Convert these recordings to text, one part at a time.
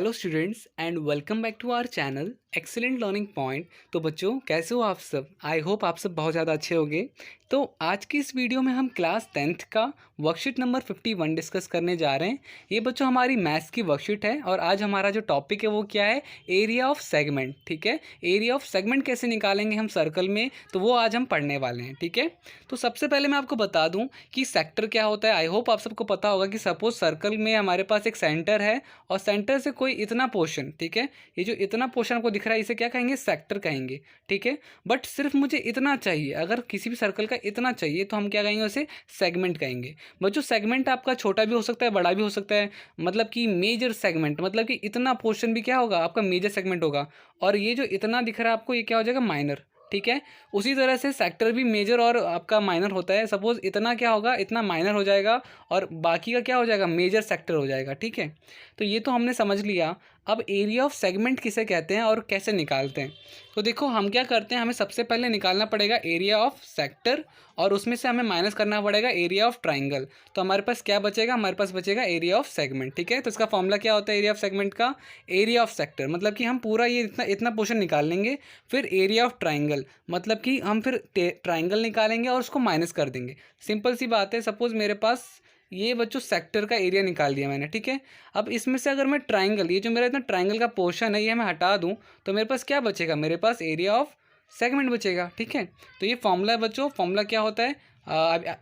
Hello students and welcome back to our channel excellent learning point. तो बच्चों कैसे हो आप सब? आई होप आप सब बहुत ज़्यादा अच्छे होंगे। तो आज की इस वीडियो में हम क्लास 10th का वर्कशीट नंबर 51 डिस्कस करने जा रहे हैं। ये बच्चों हमारी मैथ्स की वर्कशीट है और आज हमारा जो टॉपिक है वो क्या है? Area of segment. ठीक है, एरिया ऑफ सेगमेंट कैसे निकालेंगे हम सर्कल में, तो वो आज हम पढ़ने वाले हैं। ठीक है, तो सबसे पहले मैं आपको बता दूँ कि सेक्टर क्या होता है। आई होप आप सबको पता होगा कि सपोज सर्कल में हमारे पास एक सेंटर है और सेंटर से कोई इतना पोर्शन, ठीक है, ये जो इतना पोर्शन आपको दिख रहा है इसे क्या कहेंगे? सेक्टर कहेंगे। ठीक है, बट सिर्फ मुझे इतना चाहिए, अगर किसी भी सर्कल का इतना चाहिए तो हम क्या कहेंगे? उसे सेगमेंट कहेंगे। बच्चों सेगमेंट आपका छोटा भी हो सकता है, बड़ा भी हो सकता है। मतलब कि मेजर सेगमेंट मतलब कि इतना पोर्शन भी क्या होगा? आपका मेजर सेगमेंट होगा। और ये जो इतना दिख रहा है आपको, ये क्या हो जाएगा? माइनर। ठीक है, उसी तरह से सेक्टर भी मेजर और आपका माइनर होता है। सपोज इतना क्या होगा? इतना माइनर हो जाएगा और बाकी का क्या हो जाएगा? मेजर सेक्टर हो जाएगा। ठीक है, तो ये तो हमने समझ लिया। अब एरिया ऑफ सेगमेंट किसे कहते हैं और कैसे निकालते हैं? तो देखो हम क्या करते हैं, हमें सबसे पहले निकालना पड़ेगा एरिया ऑफ सेक्टर और उसमें से हमें माइनस करना पड़ेगा एरिया ऑफ ट्राइंगल। तो हमारे पास क्या बचेगा? हमारे पास बचेगा एरिया ऑफ सेगमेंट। ठीक है, तो इसका फॉर्मूला क्या होता है एरिया ऑफ सेगमेंट का? एरिया ऑफ सेक्टर मतलब कि हम पूरा ये इतना इतना पोर्शन निकाल लेंगे। फिर एरिया ऑफ ट्राइंगल मतलब कि हम फिर ट्राइंगल निकालेंगे और उसको माइनस कर देंगे। सिंपल सी बात है। सपोज मेरे पास ये बच्चों सेक्टर का एरिया निकाल दिया मैंने। ठीक है, अब इसमें से अगर मैं ट्राइंगल, ये जो मेरा इतना ट्राइंगल का पोर्शन है ये मैं हटा दूं तो मेरे पास क्या बचेगा? मेरे पास एरिया ऑफ सेगमेंट बचेगा। ठीक है, तो ये फॉर्मूला है बच्चों। फॉर्मूला क्या होता है?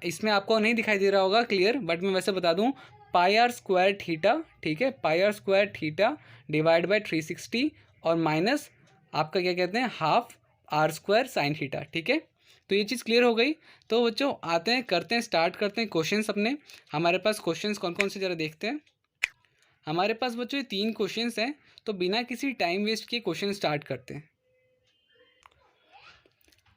इसमें आपको नहीं दिखाई दे रहा होगा क्लियर, बट मैं वैसे बता दूं। पाई आर स्क्वायर थीटा, ठीक है, pi are square theta divide by 360 और माइनस आपका क्या कहते हैं? Half are square sine theta. ठीक है, तो ये चीज़ क्लियर हो गई। तो बच्चों आते हैं, करते हैं, स्टार्ट करते हैं क्वेश्चंस अपने। हमारे पास क्वेश्चंस कौन कौन से ज़रा देखते हैं। हमारे पास बच्चों ये 3 क्वेश्चंस हैं, तो बिना किसी टाइम वेस्ट किए क्वेश्चन स्टार्ट करते हैं।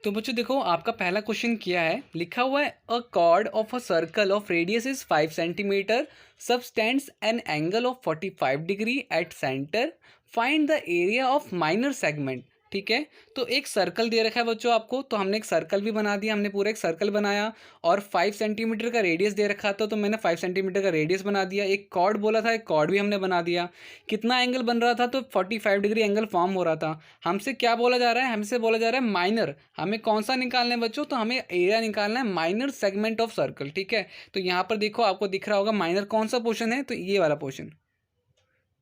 तो बच्चों देखो आपका पहला क्वेश्चन क्या है, लिखा हुआ है a chord of a circle of radius is 5 centimetre subtends an angle of 45 degree at centre, find the area of minor segment. ठीक है, तो एक सर्कल दे रखा है बच्चों आपको, तो हमने एक सर्कल भी बना दिया, हमने पूरा एक सर्कल बनाया और 5 सेंटीमीटर का रेडियस दे रखा था तो मैंने 5 सेंटीमीटर का रेडियस बना दिया। एक कॉर्ड बोला था, एक कॉर्ड भी हमने बना दिया। कितना एंगल बन रहा था? तो 45 डिग्री एंगल फॉर्म हो रहा था। हमसे क्या बोला जा रहा है? हमसे बोला जा रहा है माइनर। हमें कौन सा निकालना है बच्चों? तो हमें एरिया निकालना है माइनर सेगमेंट ऑफ सर्कल। ठीक है, तो यहाँ पर देखो आपको दिख रहा होगा माइनर कौन सा पोर्शन है? तो ये वाला पोर्शन।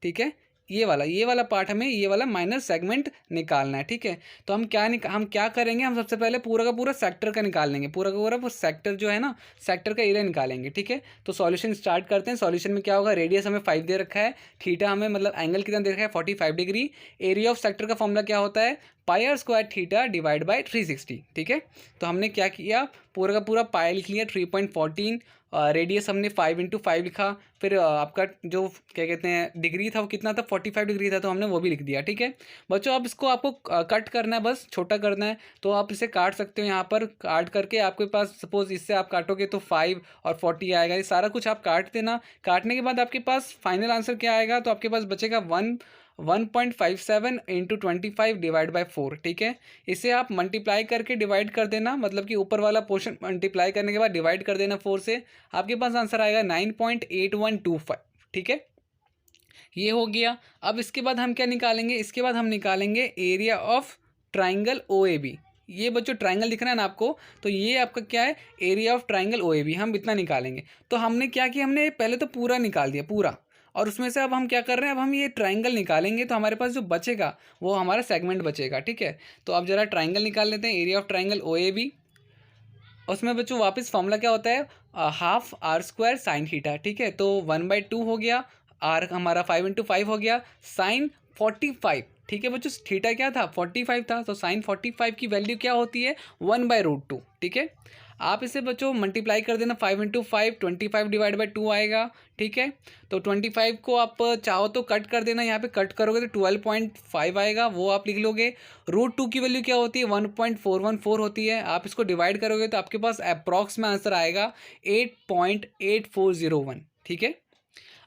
ठीक है, ये वाला पार्ट हमें, ये वाला माइनर सेगमेंट निकालना है। ठीक है, तो हम क्या करेंगे? हम सबसे पहले पूरा का पूरा सेक्टर का निकाल लेंगे। पूरा का पूरा सेक्टर जो है ना, सेक्टर का एरिया निकालेंगे। ठीक है, तो सॉल्यूशन स्टार्ट करते हैं। सॉल्यूशन में क्या होगा? रेडियस हमें 5 दे रखा है, थीटा हमें मतलब एंगल कितना दे रखा है? 45 डिग्री। एरिया ऑफ सेक्टर का फॉर्मूला क्या होता है? Pi are square theta divide by 360। ठीक है, तो हमने क्या किया? पूरा का पूरा पाई लिख लिया 3.14, रेडियस हमने 5 × 5 लिखा। फिर आपका जो क्या कहते हैं डिग्री था वो कितना था? 45 डिग्री था, तो हमने वो भी लिख दिया। ठीक है बच्चों, अब इसको आपको कट करना है, बस छोटा करना है। तो आप इसे काट सकते हो। यहाँ पर काट करके आपके पास सपोज इससे आप काटोगे तो 5 और 40 आएगा। ये सारा कुछ आप काट देना। काटने के बाद आपके पास फाइनल आंसर क्या आएगा? तो आपके पास बचेगा 1.57 × 25 डिवाइड बाई 4। ठीक है, इसे आप मल्टीप्लाई करके डिवाइड कर देना, मतलब कि ऊपर वाला पोर्शन मल्टीप्लाई करने के बाद डिवाइड कर देना 4 से। आपके पास आंसर आएगा 9.8125। ठीक है, ये हो गया। अब इसके बाद हम क्या निकालेंगे? इसके बाद हम निकालेंगे area of triangle O A B. ये बच्चों ट्राइंगल दिख रहा है ना आपको, तो ये आपका क्या है? Area of triangle O A B. हम इतना निकालेंगे। तो हमने क्या किया? हमने पहले तो पूरा निकाल दिया पूरा, और उसमें से अब हम क्या कर रहे हैं? अब हम ये ट्राइंगल निकालेंगे तो हमारे पास जो बचेगा वो हमारा सेगमेंट बचेगा। ठीक है, तो अब जरा ट्राइंगल निकाल लेते हैं, area of triangle O A B. उसमें बच्चों वापस फॉर्मूला क्या होता है? Half are square sine theta. ठीक है, तो 1/2 हो गया, आर हमारा 5 × 5 हो गया, साइन 45। ठीक है बच्चों, थीटा क्या था? 45 था, तो साइन 45 की वैल्यू क्या होती है? 1/√2। ठीक है, आप इसे बच्चों मल्टीप्लाई कर देना, 5 × 5 25 डिवाइड बाई 2 आएगा। ठीक है, तो 25 को आप चाहो तो कट कर देना, यहाँ पे कट करोगे तो 12.5 आएगा, वो आप लिख लोगे। √2 की वैल्यू क्या होती है? 1.414 होती है। आप इसको डिवाइड करोगे तो आपके पास अप्रॉक्स में आंसर आएगा 8.8401। ठीक है,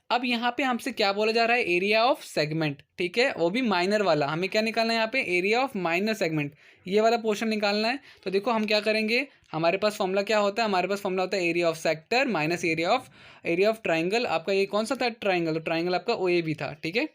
अब यहाँ पे हमसे क्या बोला जा रहा है? Area of segment. ठीक है, वो भी माइनर वाला। हमें क्या निकालना है यहाँ पे? एरिया ऑफ माइनर सेगमेंट, ये वाला पोर्शन निकालना है। तो देखो हम क्या करेंगे, हमारे पास फॉर्मूला क्या होता है? हमारे पास फॉर्मूला होता है area of sector minus area of triangle. आपका ये कौन सा था? ट्राइंगल, तो ट्राइंगल आपका ओ ए बी था। ठीक है,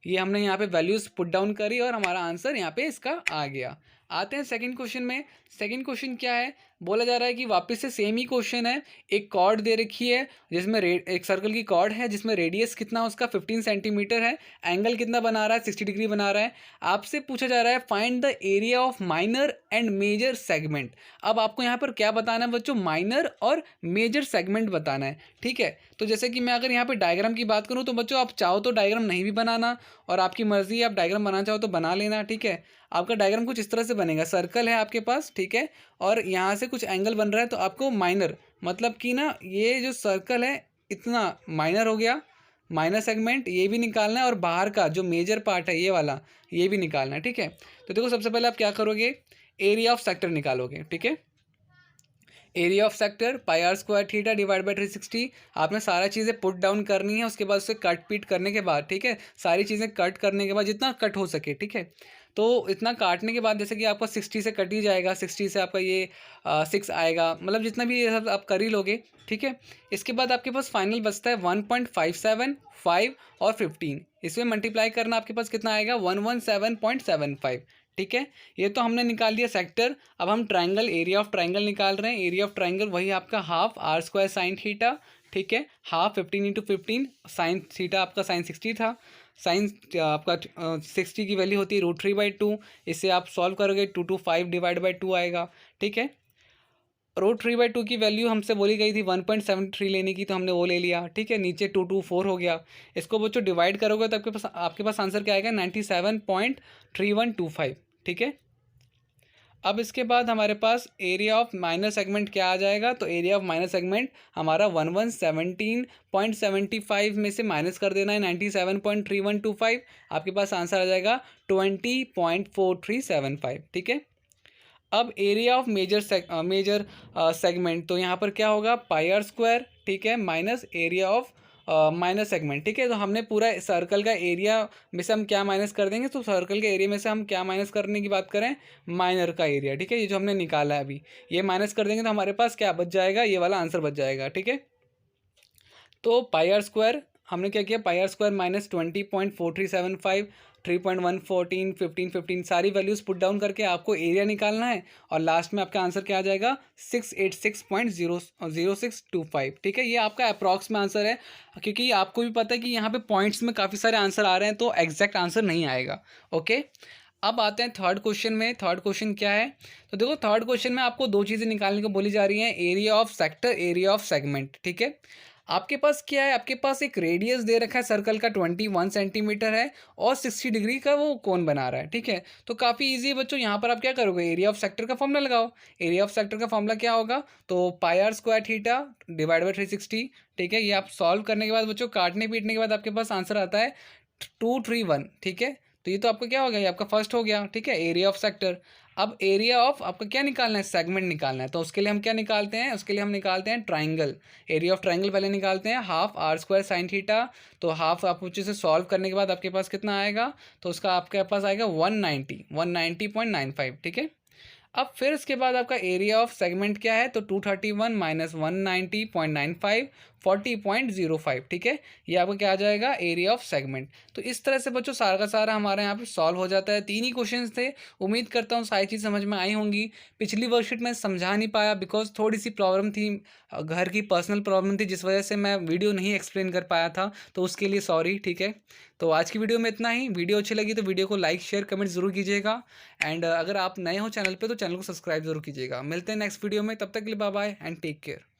ये हमने यहाँ पे वैल्यूज़ पुट डाउन करी और हमारा आंसर यहाँ पे इसका आ गया। आते हैं सेकंड क्वेश्चन में। सेकंड क्वेश्चन क्या है, बोला जा रहा है कि वापस से सेम ही क्वेश्चन है। एक कॉर्ड दे रखी है जिसमें एक सर्कल की कॉर्ड है जिसमें रेडियस कितना उसका 15 सेंटीमीटर है, एंगल कितना बना रहा है 60 डिग्री बना रहा है। आपसे पूछा जा रहा है find the area of minor and major segment. अब आपको यहाँ पर क्या बताना है बच्चों, माइनर और मेजर सेगमेंट बताना है। ठीक है, तो जैसे कि मैं अगर यहाँ पर डायग्राम की बात करूँ तो बच्चों आप चाहो तो डायग्राम नहीं भी बनाना और आपकी मर्जी, आप डायग्राम बनाना चाहो तो बना लेना। ठीक है, आपका डायग्राम कुछ इस तरह से बनेगा, सर्कल है आपके पास, ठीक है, और यहाँ से कुछ एंगल बन रहा है तो आपको माइनर मतलब कि ना ये जो सर्कल है इतना माइनर हो गया, माइनर सेगमेंट ये भी निकालना है और बाहर का जो मेजर पार्ट है ये वाला ये भी निकालना है। ठीक है, तो देखो सबसे पहले आप क्या करोगे, एरिया ऑफ सेक्टर निकालोगे। ठीक है, area of sector pi are square theta divide by 360। आपने सारा चीज़ें पुट डाउन करनी है, उसके बाद उसे कट पीट करने के बाद, ठीक है, सारी चीज़ें कट करने के बाद जितना कट हो सके, ठीक है, तो इतना काटने के बाद जैसे कि आपका 60 से कट ही जाएगा, 60 से आपका ये 6 आएगा, मतलब जितना भी ये सब आप कर ही लोगे। ठीक है, इसके बाद आपके पास फाइनल बचता है 1.57, 5 और 15, इसमें मल्टीप्लाई करना आपके पास कितना आएगा 117.75। ठीक है, ये तो हमने निकाल दिया सेक्टर। अब हम ट्रायंगल, एरिया ऑफ ट्रायंगल निकाल रहे हैं। एरिया ऑफ ट्रायंगल वही आपका half are square sine theta, ठीक है, हाफ 15 इंटू 15, साइन थीटा आपका साइन 60 था, साइन आपका 60 की वैल्यू होती है √3/2। इससे आप सॉल्व करोगे 225 डिवाइड बाई 2 आएगा। ठीक है, √3/2 की वैल्यू हमसे बोली गई थी 1.73 लेने की, तो हमने वो ले लिया। ठीक है, नीचे 224 हो गया। इसको बच्चों डिवाइड करोगे तो आपके पास आंसर क्या आएगा 97.3125। ठीक है, अब इसके बाद हमारे पास एरिया ऑफ माइनर सेगमेंट क्या आ जाएगा, तो एरिया ऑफ माइनर सेगमेंट हमारा 1117.75 में से माइनस कर देना है 97.3125, आपके पास आंसर आ जाएगा 20.4375। ठीक है, अब एरिया ऑफ मेजर सेगमेंट, तो यहाँ पर क्या होगा पाई आर स्क्वायर, ठीक है, minus area of minus segment. ठीक है, तो हमने पूरा सर्कल का एरिया में से हम क्या माइनस कर देंगे, तो सर्कल के एरिया में से हम क्या माइनस करने की बात करें, माइनर का एरिया। ठीक है, ये जो हमने निकाला है अभी ये माइनस कर देंगे तो हमारे पास क्या बच जाएगा, ये वाला आंसर बच जाएगा। ठीक है, तो पाई आर स्क्वायर हमने क्या किया, पाई आर स्क्वायर माइनस 20.4375, 3.114, 15, 15 सारी वैल्यूज़ पुट डाउन करके आपको एरिया निकालना है और लास्ट में आपका आंसर क्या आ जाएगा 686.0625। ठीक है, ये आपका अप्रॉक्स में आंसर है, क्योंकि आपको भी पता है कि यहाँ पे पॉइंट्स में काफ़ी सारे आंसर आ रहे हैं तो एग्जैक्ट आंसर नहीं आएगा। ओके, अब आते हैं थर्ड क्वेश्चन में। थर्ड क्वेश्चन क्या है, तो देखो थर्ड क्वेश्चन में आपको दो चीज़ें निकालने को बोली जा रही हैं, area of sector, area of segment. ठीक है, आपके पास क्या है, आपके पास एक रेडियस दे रखा है सर्कल का 21 सेंटीमीटर है और 60 डिग्री का वो कोण बना रहा है। ठीक है, तो काफ़ी इजी है बच्चों, यहाँ पर आप क्या करोगे, एरिया ऑफ सेक्टर का फॉर्मूला लगाओ। एरिया ऑफ सेक्टर का फॉर्मूला क्या होगा, तो pi are square theta divide by 360। ठीक है, ये आप सॉल्व करने के बाद बच्चों काटने पीटने के बाद आपके पास आंसर आता है 231। ठीक है, तो ये तो आपका क्या हो गया, ये आपका फर्स्ट हो गया। ठीक है, एरिया ऑफ सेक्टर। अब एरिया ऑफ आपका क्या निकालना है, सेगमेंट निकालना है, तो उसके लिए हम क्या निकालते हैं, उसके लिए हम निकालते हैं ट्राइंगल। एरिया ऑफ ट्राइंगल पहले निकालते हैं, half are square sine theta, तो हाफ आप ऊँचे से सॉल्व करने के बाद आपके पास कितना आएगा, तो उसका आपके पास आएगा 190.95। ठीक है, अब फिर इसके बाद आपका एरिया ऑफ सेगमेंट क्या है, तो 231 माइनस 190.95, 40.05। ठीक है, ये आपका क्या आ जाएगा, एरिया ऑफ सेगमेंट। तो इस तरह से बच्चों सारा का सारा हमारे यहाँ पे सॉल्व हो जाता है। 3 ही क्वेश्चंस थे, उम्मीद करता हूँ सारी चीज़ समझ में आई होंगी। पिछली वर्कशीट में समझा नहीं पाया बिकॉज थोड़ी सी प्रॉब्लम थी, घर की पर्सनल प्रॉब्लम थी, जिस वजह से मैं वीडियो नहीं एक्सप्लेन कर पाया था, तो उसके लिए सॉरी। ठीक है, तो आज की वीडियो में इतना ही। वीडियो अच्छी लगी तो वीडियो को लाइक शेयर कमेंट जरूर कीजिएगा, एंड अगर आप नए हो चैनल पे तो चैनल को सब्सक्राइब जरूर कीजिएगा। मिलते हैं नेक्स्ट वीडियो में, तब तक के लिए bye bye and take care.